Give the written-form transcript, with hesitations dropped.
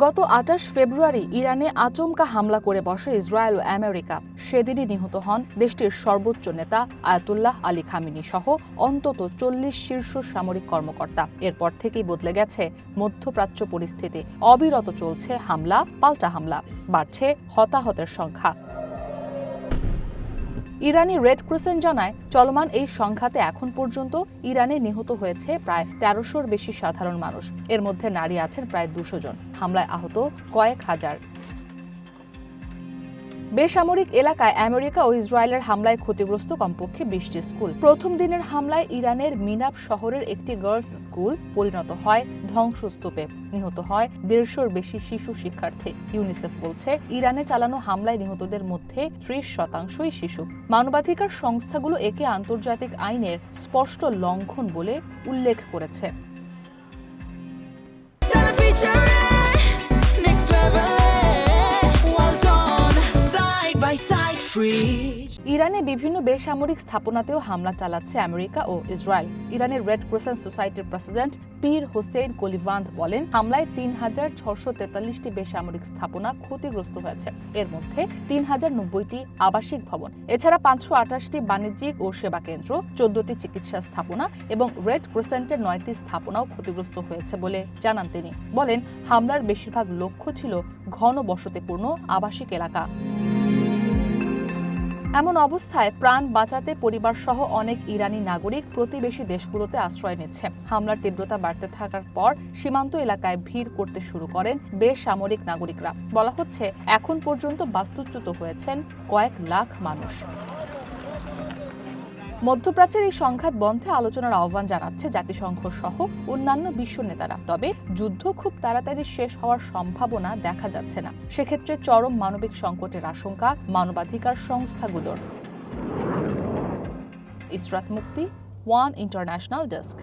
গত ২৮ ফেব্রুয়ারি ইরানে আচমকা হামলা করে বসে ইসরায়েল ও আমেরিকা। সেদিনই নিহত হন দেশটির সর্বোচ্চ নেতা আয়াতুল্লাহ আলী খামেনি সহ অন্তত ৪০ শীর্ষ সামরিক কর্মকর্তা। এরপর থেকেই বদলে গেছে মধ্যপ্রাচ্য পরিস্থিতি। অবিরত চলছে হামলা পাল্টা হামলা, বাড়ছে হতাহতের সংখ্যা। ইরানি রেড ক্রিসেন্ট জানায়, চলমান এই সংঘাতে এখন পর্যন্ত ইরানে নিহত হয়েছে প্রায় ১৩০০-র বেশি সাধারণ মানুষ। এর মধ্যে নারী আছেন প্রায় ২০০ জন। হামলায় আহত কয়েক হাজার। বেসামরিক এলাকায় আমেরিকা ও ইসরায়েলের হামলায় ক্ষতিগ্রস্ত কমপক্ষে ২০টি স্কুল। প্রথম দিনের হামলায় ইরানের মিনাব শহরের একটি গার্লস স্কুল পরিণত হয় ধ্বংসস্তূপে। নিহত হয় ১৫০-র বেশি শিশু শিক্ষার্থী। ইউনিসেফ বলছে, ইরানে চালানো হামলায় নিহতদের মধ্যে ৩০% শিশু। মানবাধিকার সংস্থাগুলো একে আন্তর্জাতিক আইনের স্পষ্ট লঙ্ঘন বলে উল্লেখ করেছে। ইরানে বিভিন্ন বেসামরিক স্থাপনাতেও হামলা চালাচ্ছে আমেরিকা ও ইসরায়েল। ইরানের রেড ক্রিসেন্ট সোসাইটির প্রেসিডেন্ট পীর হোসেইন কলিভান্দ বলেন, হামলায় ৩৬৪৩টি বেসামরিক স্থাপনা ক্ষতিগ্রস্ত হয়েছে। এর মধ্যে ৩০৯০টি আবাসিক ভবন, এছাড়া ৫২৮টি বাণিজ্যিক ও সেবা কেন্দ্র, ১৪টি চিকিৎসা স্থাপনা এবং রেড ক্রিসেন্টের ৯টি স্থাপনাও ক্ষতিগ্রস্ত হয়েছে বলে জানান তিনি। বলেন, হামলার বেশিরভাগ লক্ষ্য ছিল ঘন বসতিপূর্ণ আবাসিক এলাকা। এমন অবস্থায় প্রাণ বাঁচাতে পরিবারসহ অনেক ইরানি নাগরিক প্রতিবেশী দেশগুলোতে আশ্রয় নিচ্ছে। হামলার তীব্রতা বাড়তে থাকার পর সীমান্ত এলাকায় ভিড় করতে শুরু করেন বেসামরিক নাগরিকরা। বলা হচ্ছে, এখন পর্যন্ত বাস্তুচ্যুত হয়েছেন কয়েক লাখ মানুষ। মধ্যপ্রাচ্যের এই সংঘাত বন্ধে আলোচনার আহ্বান জানাচ্ছে জাতিসংঘ সহ অন্যান্য বিশ্ব নেতারা। তবে যুদ্ধ খুব তাড়াতাড়ি শেষ হওয়ার সম্ভাবনা দেখা যাচ্ছে না। সেক্ষেত্রে চরম মানবিক সংকটের আশঙ্কা মানবাধিকার সংস্থাগুলোর। ইসরাত মুক্তি, ওয়ান ইন্টারন্যাশনাল ডেস্ক।